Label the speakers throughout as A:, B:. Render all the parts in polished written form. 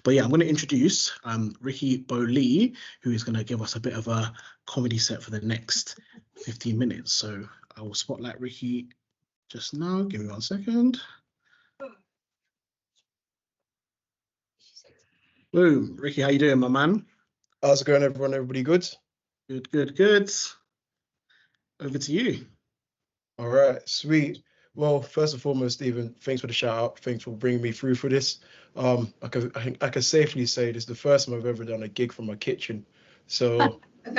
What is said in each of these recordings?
A: But yeah, I'm going to introduce Ricky Bowley, who is going to give us a bit of a comedy set for the next 15 minutes. So I will spotlight Ricky just now. Give me 1 second. Boom. Ricky, how you doing, my man?
B: How's it going, everyone? Everybody good?
A: Good, good, good. Over to you.
B: All right, sweet. Well, first and foremost, Stephen, thanks for the shout out. Thanks for bringing me through for this. I can safely say this is the first time I've ever done a gig from my kitchen. So, so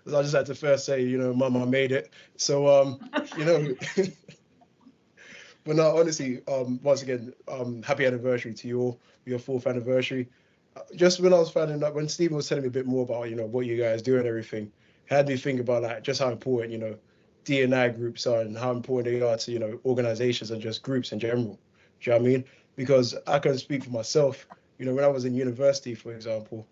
B: I just had to first say, you know, Mum, I made it. So, you know, but no, honestly, once again, happy anniversary to you all, your 4th anniversary. Just when I was finding out, when Stephen was telling me a bit more about, you know, what you guys do and everything, had me think about like just how important, you know, D&I groups are and how important they are to, you know, organizations and just groups in general. Do you know what I mean? Because I can speak for myself. You know, when I was in university, for example,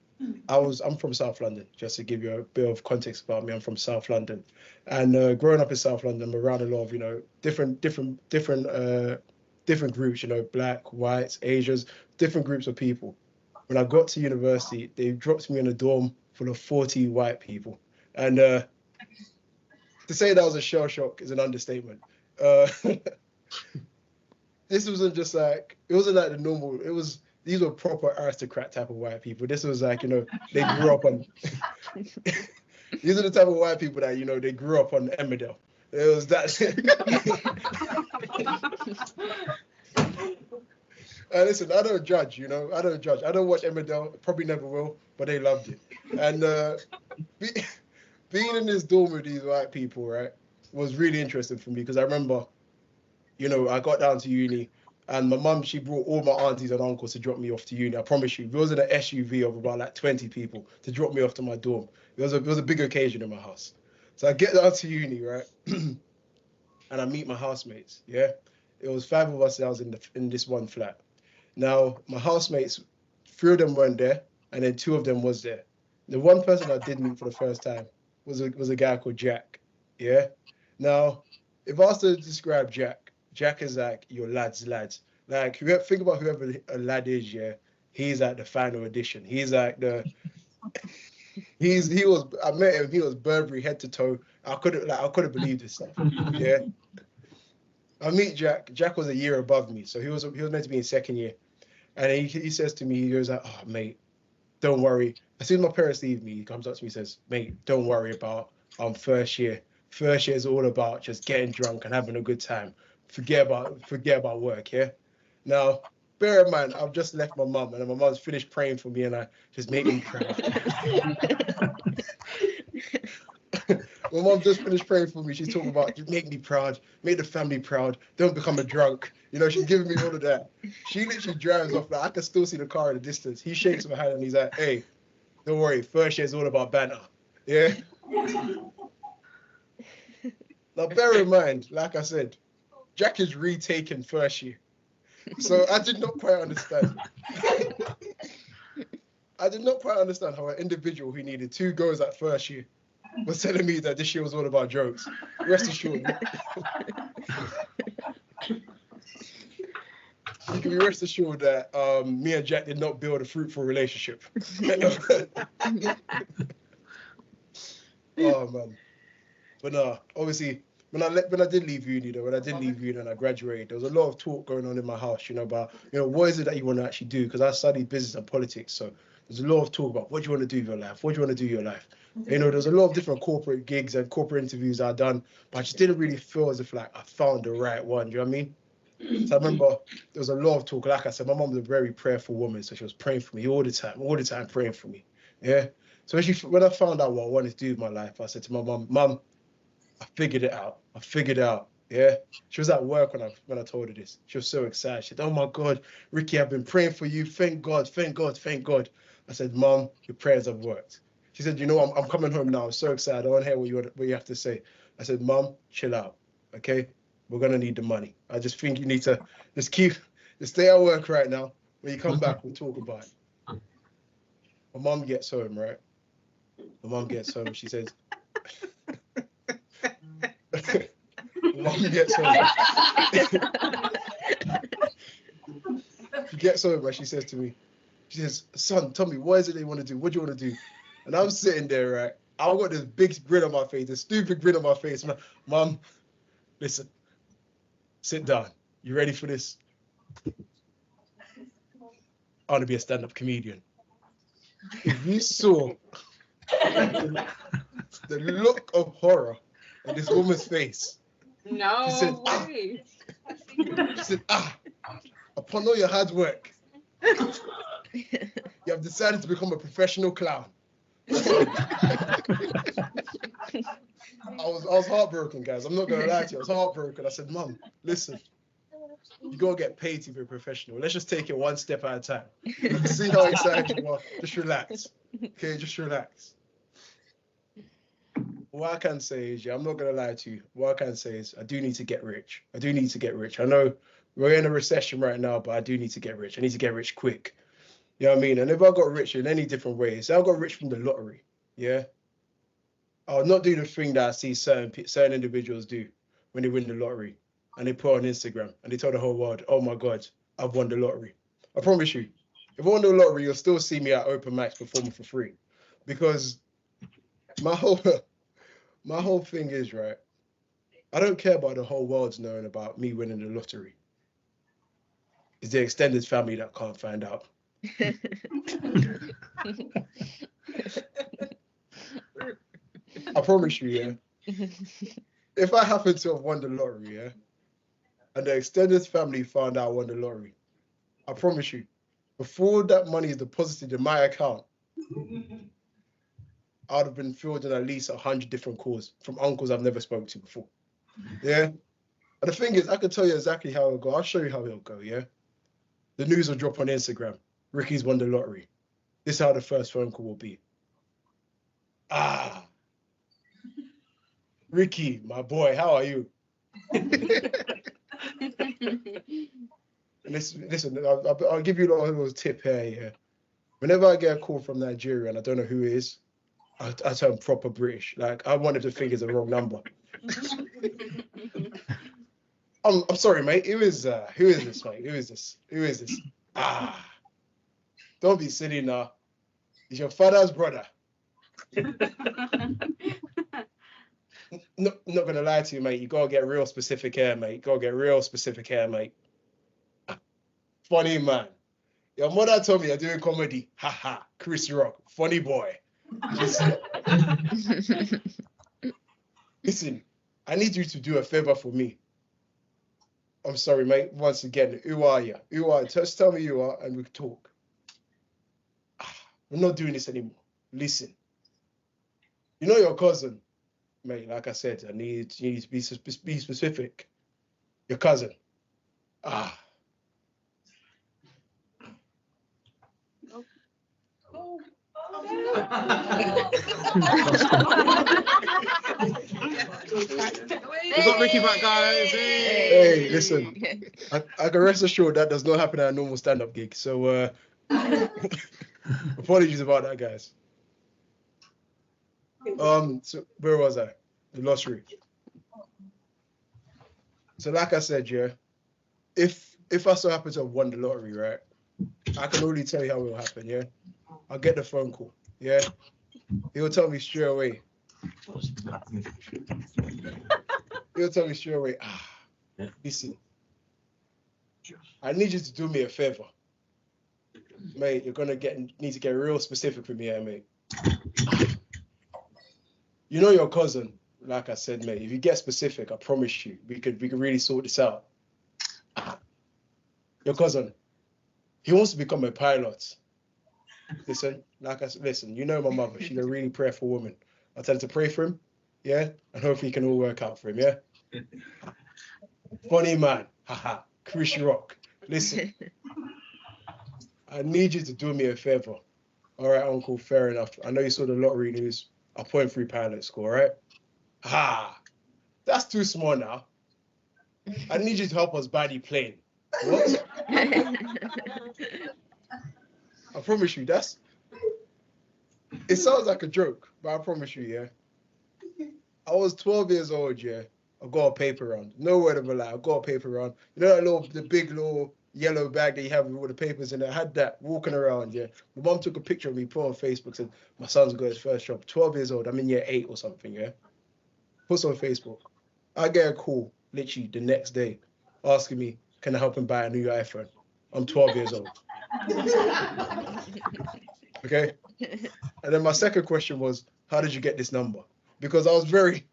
B: I'm from South London, just to give you a bit of context about me. I'm from South London, and growing up in South London, I'm around a lot of, you know, different groups, you know, Black, whites, Asians, different groups of people. When I got to university, they dropped me in a dorm full of 40 white people. And to say that was a shell shock is an understatement. This wasn't just like, it wasn't like the normal, these were proper aristocrat type of white people. This was like, you know, they grew up on, these are the type of white people that, you know, they grew up on Emmerdale. It was that. Listen, I don't judge, you know, I don't judge. I don't watch Emmerdale, probably never will, but they loved it. And being in this dorm with these white people, right, was really interesting for me because I remember, you know, I got down to uni and my mum, she brought all my aunties and uncles to drop me off to uni. I promise you, it was in an SUV of about like 20 people to drop me off to my dorm. It was a big occasion in my house. So I get down to uni, right, and I meet my housemates, yeah? It was 5 of us that was in this one flat. Now, my housemates, 3 of them weren't there, and then 2 of them was there. The one person I did meet for the first time was a guy called Jack, yeah? Now, if I was to describe Jack, Jack is like your lad's lad. Like, think about whoever a lad is, yeah? He's like the final edition. He's like I met him, he was Burberry head to toe. I couldn't believe this stuff, yeah? I meet Jack. Jack was a year above me, so he was meant to be in 2nd year. And he says to me, he goes like, "Oh, mate, don't worry." As soon as my parents leave me, he comes up to me and says, "Mate, don't worry about first year. First year is all about just getting drunk and having a good time. Forget about work, yeah?" Now, bear in mind, I've just left my mum, and my mum's finished praying for me, and I just made me proud. My mom just finished praying for me. She's talking about, just make me proud, make the family proud, don't become a drunk. You know, she's giving me all of that. She literally drives off. Like, I can still see the car in the distance. He shakes my hand and he's like, "Hey, don't worry, first year is all about banter." Yeah? Now, bear in mind, like I said, Jack is retaking first year. So I did not quite understand. I did not quite understand how an individual who needed 2 goes at first year was telling me that this year was all about jokes. Rest assured. You can be rest assured that me and Jack did not build a fruitful relationship. Oh man. But no, obviously, when I did leave uni though, when I did leave uni and I graduated, there was a lot of talk going on in my house, you know, about, you know, what is it that you want to actually do? Because I studied business and politics, so there's a lot of talk about what do you want to do with your life? What do you want to do with your life? You know, there's a lot of different corporate gigs and corporate interviews I've done, but I just didn't really feel as if like I found the right one. Do you know what I mean? So I remember there was a lot of talk. Like I said, my mom was a very prayerful woman, so she was praying for me all the time praying for me. Yeah. So when I found out what I wanted to do with my life, I said to my mom, "Mom, I figured it out. Yeah." She was at work when I told her this. She was so excited. She said, "Oh my God, Ricky, I've been praying for you. Thank God, thank God, thank God." I said, "Mom, your prayers have worked." She said, "You know, I'm coming home now. I'm so excited. I want to hear what you have to say." I said, "Mom, chill out, okay? We're gonna need the money. I just think you need to just stay at work right now. When you come back, we'll talk about it." My mom gets home, right? My mom gets home. She says, "Mom gets home." She gets home and she says to me, she says, son, tell me, what is it they want to do? What do you want to do? And I'm sitting there, right? I've got this big grin on my face, this stupid grin on my face. Mum, listen, sit down. You ready for this? I want to be a stand-up comedian. If you saw the look of horror on this woman's face,
C: No
B: she said,
C: way.
B: She said, upon all your hard work, you have decided to become a professional clown. I was heartbroken, guys. I'm not gonna lie to you. I was heartbroken. I said, Mum, listen, you gotta get paid to be a professional. Let's just take it one step at a time. See how excited you are. Just relax. Okay, just relax. What I can say is, I'm not gonna lie to you. What I can say is, I do need to get rich. I do need to get rich. I know we're in a recession right now, but I do need to get rich. I need to get rich quick. You know what I mean? And if I got rich in any different ways, I got rich from the lottery. Yeah. I'll not do the thing that I see certain individuals do when they win the lottery and they put on Instagram and they tell the whole world, oh my God, I've won the lottery. I promise you, if I won the lottery, you'll still see me at open mics performing for free. Because my whole thing is, right, I don't care about the whole world's knowing about me winning the lottery. It's the extended family that can't find out. I promise you, yeah. If I happen to have won the lottery, yeah, and the extended family found out I won the lottery, I promise you, before that money is deposited in my account, I would have been fielding at least 100 different calls from uncles I've never spoken to before. Yeah. And the thing is, I can tell you exactly how it'll go. I'll show you how it'll go, yeah. The news will drop on Instagram. Ricky's won the lottery. This is how the first phone call will be. Ricky, my boy, how are you? Listen, I'll give you a little tip here, yeah. Whenever I get a call from Nigeria and I don't know who it is, I turn proper British. Like, I wanted to think it's the wrong number. I'm sorry, mate. Who is this, mate? Who is this? Don't be silly now. It's your father's brother. Not gonna lie to you, mate. You gotta get real specific here, mate. Funny man. Your mother told me you're doing comedy. Haha. Chris Rock. Funny boy. Listen, I need you to do a favor for me. I'm sorry, mate. Once again, who are you? Just tell me you are and we talk. We're not doing this anymore. Listen. You know your cousin, mate, like I said, you need to be specific. Your cousin.
A: We got Ricky back, guys.
B: Hey, listen. I can rest assured that does not happen at a normal stand-up gig. So apologies about that, guys. So where was I? The lottery. So like I said, yeah, if I so happen to have won the lottery, right, I can only tell you how it will happen, yeah. I'll get the phone call, yeah. He'll tell me straight away. Listen, I need you to do me a favor. Mate, you're gonna need to get real specific with me here, mate. You know your cousin, like I said, mate, if you get specific, I promise you, we could really sort this out. Your cousin, he wants to become a pilot. Listen, like I said, listen, you know my mother, she's a really prayerful woman. I tell her to pray for him, yeah? And hopefully it can all work out for him, yeah? Funny man, haha, Chris Rock. Listen, I need you to do me a favor. All right, uncle, fair enough. I know you saw the lottery news. I'll put him through pilot school, all right? That's too small now. I need you to help us buy the plane. What? I promise you, it sounds like a joke, but I promise you, yeah. I was 12 years old, yeah. I got a paper round. No word of a lie, I got a paper round. You know that the big little yellow bag that you have with all the papers in it. I had that walking around, yeah. My mom took a picture of me, put on Facebook, said, my son's got his first job, 12 years old, I'm in year 8 or something, yeah. Puts on Facebook. I get a call literally the next day asking me, can I help him buy a new iPhone? I'm 12 years old. Okay. And then my second question was, how did you get this number? Because I was very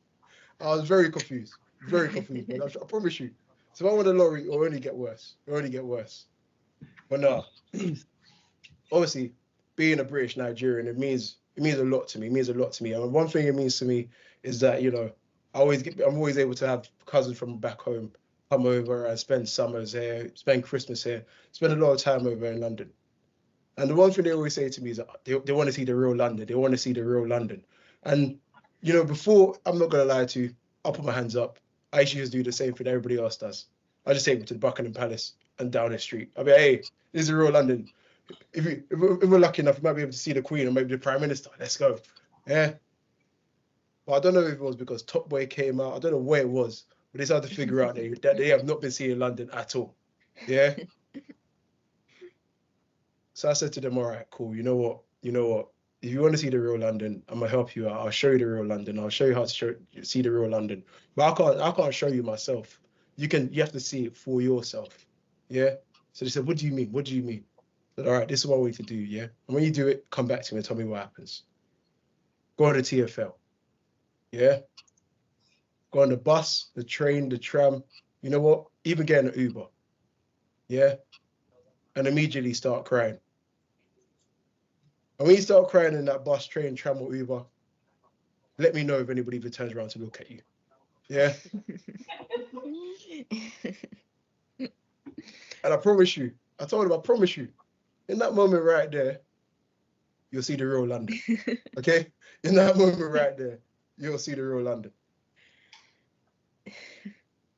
B: confused. Very confused, man. I promise you. So if I win the lottery, it'll only get worse. It'll only get worse. But no, obviously, being a British Nigerian, it means a lot to me. It means a lot to me. And one thing it means to me is that, you know, I'm always able to have cousins from back home come over and spend summers here, spend Christmas here, spend a lot of time over in London. And the one thing they always say to me is that they want to see the real London. They want to see the real London. And, you know, before, I'm not going to lie to you, I'll put my hands up. I used to just do the same thing everybody else does. I just take them to the Buckingham Palace and down the street. I'll be like, hey, this is the real London. If we're lucky enough, we might be able to see the Queen or maybe the Prime Minister. Let's go. Yeah. But I don't know if it was because Top Boy came out. I don't know where it was. But it's hard to figure out that they have not been seeing London at all. Yeah. So I said to them, all right, cool. You know what? If you want to see the real London, I'm gonna help you out. I'll show you the real London. I'll show you how to see the real London. But I can't show you myself. You have to see it for yourself. Yeah. So they said, what do you mean? What do you mean? I said, all right, this is what I want you to do. Yeah. And when you do it, come back to me and tell me what happens. Go on the TFL. Yeah. Go on the bus, the train, the tram. You know what? Even get an Uber. Yeah. And immediately start crying. And when you start crying in that bus, train, tram, or Uber, let me know if anybody even turns around to look at you. Yeah. And I promise you, I told him, I promise you, in that moment right there, you'll see the real London. Okay? In that moment right there, you'll see the real London.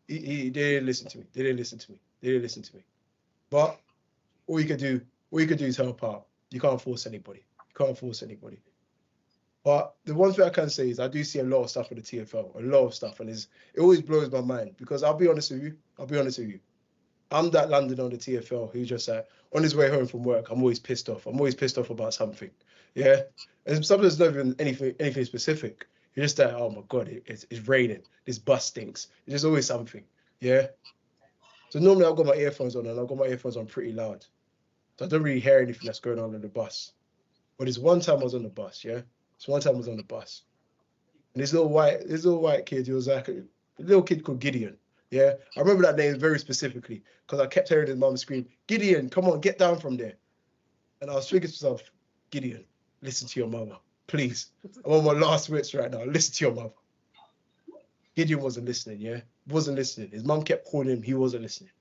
B: They didn't listen to me. They didn't listen to me. But all you can do is help out. You can't force anybody. But the one thing I can say is I do see a lot of stuff on the TFL, a lot of stuff, and it always blows my mind because I'll be honest with you. I'm that London on the TFL who's just like, on his way home from work, I'm always pissed off. I'm always pissed off about something. Yeah? And sometimes it's not even anything specific. You're just like, oh my God, it's raining. This bus stinks. It's just always something. Yeah? So normally I've got my earphones on and I've got my earphones on pretty loud. So I don't really hear anything that's going on in the bus. But this one time I was on the bus, yeah? And this little white kid, he was like a little kid called Gideon. Yeah, I remember that name very specifically because I kept hearing his mum scream, Gideon, come on, get down from there. And I was thinking to myself, Gideon, listen to your mother, please. I'm on my last wits right now. Listen to your mother. Gideon wasn't listening, yeah? Wasn't listening. His mum kept calling him. He wasn't listening.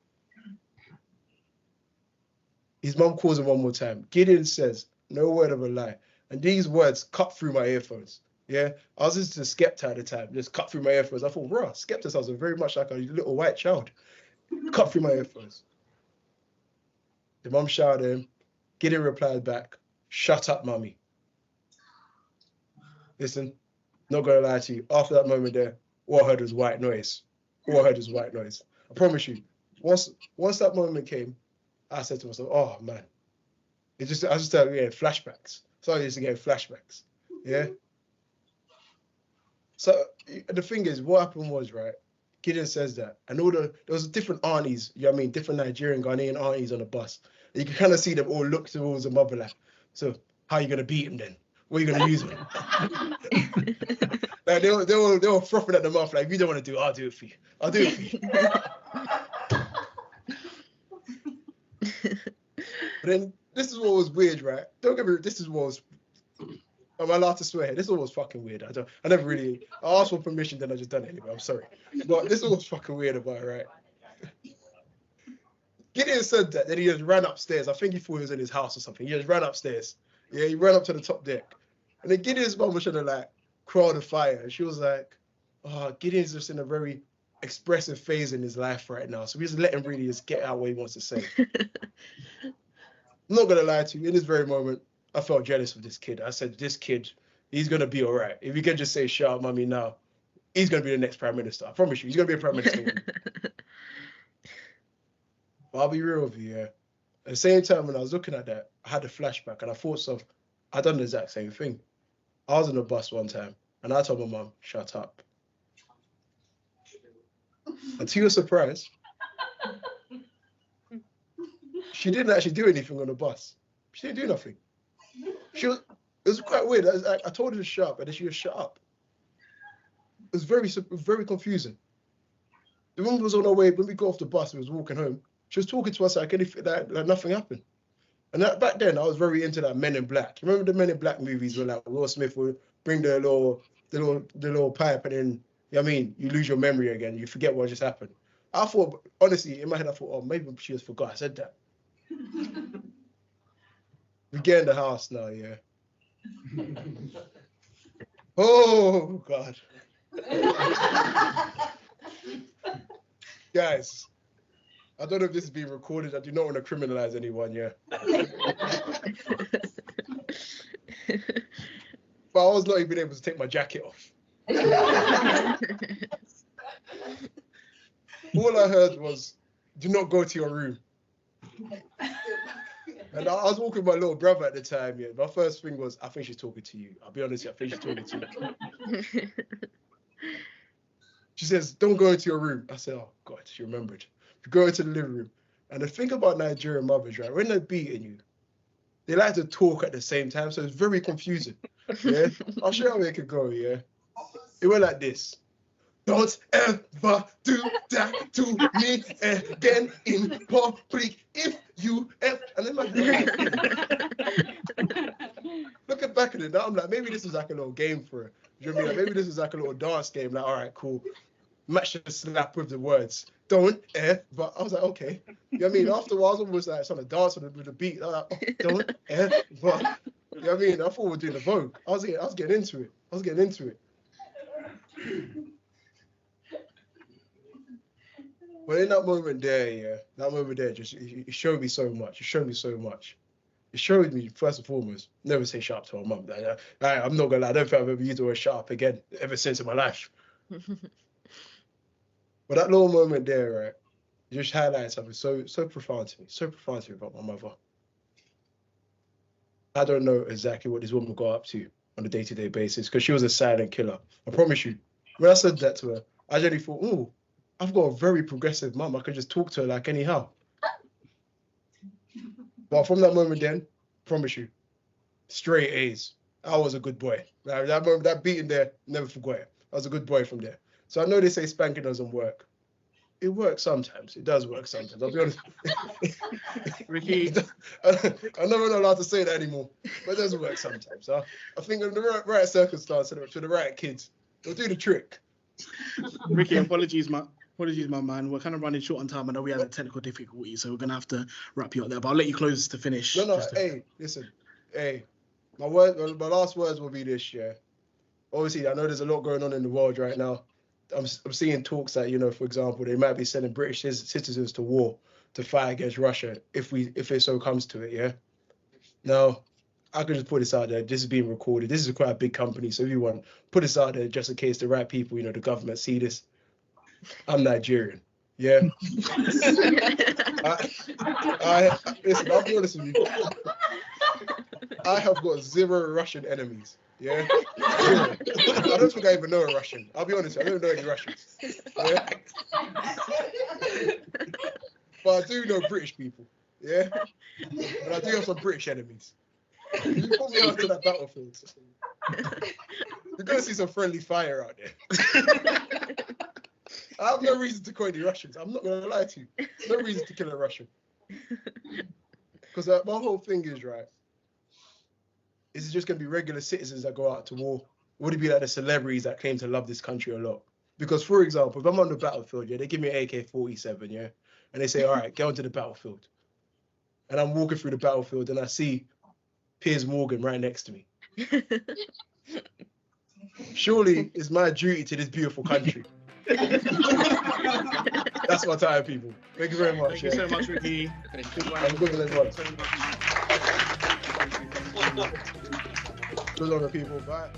B: His mum calls him one more time. Gideon says, no word of a lie. And these words cut through my earphones. Yeah, I was listening to Skepta at the time, just cut through my earphones. I thought, bro, Skepta sounds very much like a little white child. Cut through my earphones. The mum shouted at him. Gideon replied back, shut up, mummy. Listen, not gonna lie to you. After that moment there, all I heard was white noise. I promise you. Once that moment came, I said to myself, oh man. I just started getting flashbacks. Yeah. So the thing is, what happened was, right, Gideon says that, and there was different aunties, you know what I mean, different Nigerian, Ghanaian aunties on the bus. And you can kind of see them all look towards the mother like, so how are you going to beat him then? What are you going to use him? Like they were frothing at the mouth, like, if you don't want to do it, I'll do it for you. But then, this is what was weird, right? Don't get me wrong, this is what was... Am I allowed to swear? This was fucking weird. I never really... I asked for permission, then I just done it anyway. I'm sorry. But this was fucking weird about it, right? Gideon said that, then he just ran upstairs. I think he thought he was in his house or something. He just ran upstairs. Yeah, he ran up to the top deck. And then Gideon's mum was trying to, like, crawl the fire. And she was like, oh, Gideon's just in a very expressive phase in his life right now. So we just let him really just get out what he wants to say. I'm not going to lie to you. In this very moment, I felt jealous of this kid. I said, this kid, he's going to be all right. If you can just say, shut up, mummy, now, he's going to be the next prime minister. I promise you, he's going to be a prime minister. But I'll be real with you, yeah. At the same time, when I was looking at that, I had a flashback and I thought, so I done the exact same thing. I was on the bus one time and I told my mum, shut up. And to your surprise, she didn't actually do anything on the bus. She didn't do nothing. It was quite weird. I told her to shut up and then she just shut up. It was very confusing. The woman was on her way, when we got off the bus, we was walking home. She was talking to us like anything, like nothing happened. And back then, I was very into that Men in Black. You remember the Men in Black movies where like Will Smith would bring the little pipe and then, you know what I mean, you lose your memory again. You forget what just happened. I thought, honestly, in my head, I thought, oh, maybe she just forgot I said that. We get in the house now, yeah. Oh, God. Guys, I don't know if this is being recorded. I do not want to criminalize anyone, yeah. But I was not even able to take my jacket off. All I heard was, do not go to your room. And I was walking with my little brother at the time, yeah. My first thing was, I think she's talking to you. I'll be honest, I think she's talking to you. She says, don't go into your room. I said, oh, God, she remembered. We go into the living room. And the thing about Nigerian mothers, right, when they're beating you, they like to talk at the same time, so it's very confusing. Yeah, I'll show you how it could go, yeah. It went like this. Don't ever do that to me again in public if you ever. And then like, looking back at it now, I'm like, maybe this was like a little game for her. You know what I mean? Like, maybe this was like a little dance game. Like, all right, cool. Match the slap with the words. Don't ever. I was like, okay. You know what I mean? After a while, I was almost like trying to dance with the beat. I was like, oh, don't ever. You know what I mean? I thought we were doing the Vogue. I was getting into it. But in that moment there, just it showed me so much. It showed me, first and foremost, never say shut up to my mum. I'm not gonna lie, I don't think I've ever used the word shut up again ever since in my life. But that little moment there, right, it just highlights something so profound to me about my mother. I don't know exactly what this woman got up to on a day-to-day basis because she was a silent killer. I promise you. When I said that to her, I generally thought, oh, I've got a very progressive mum. I could just talk to her like anyhow. But from that moment then, promise you, straight A's. I was a good boy. That moment, that beating there, never forgot it. I was a good boy from there. So I know they say spanking doesn't work. It works sometimes. It does work sometimes. I'll be honest.
A: Ricky.
B: I'm not allowed to say that anymore, but it does work sometimes. I think in the right circumstance, to the right kids, they'll do the trick.
A: Ricky, apologies, my man. We're kind of running short on time. I know we had a technical difficulty, so we're going to have to wrap you up there, but I'll let you close to finish.
B: No, hey, listen. Hey, my last words will be this, yeah. Obviously, I know there's a lot going on in the world right now. I'm seeing talks that, you know, for example, they might be sending British citizens to war to fight against Russia if it so comes to it, yeah? Now, I can just put this out there. This is being recorded. This is quite a big company, so if you want, put this out there just in case the right people, you know, the government see this. I'm Nigerian, yeah? Listen, I'll be honest with you. I have got 0 Russian enemies. Yeah, I don't think I even know a Russian. I'll be honest, I don't know any Russians. Yeah, but I do know British people. Yeah, but I do have some British enemies. You put me out to that battlefield, you're gonna see some friendly fire out there. I have no reason to call any Russians. I'm not gonna lie to you. No reason to kill a Russian. Because my whole thing is, right, is it just going to be regular citizens that go out to war? Would it be like the celebrities that claim to love this country a lot? Because, for example, if I'm on the battlefield, yeah, they give me an AK-47, yeah, and they say, all right, get onto the battlefield. And I'm walking through the battlefield and I see Piers Morgan right next to me. Surely it's my duty to this beautiful country. That's my time, people. Thank you very much.
A: Thank you so much, Ricky.
B: Have a good one, everyone. Good on the people. Bye.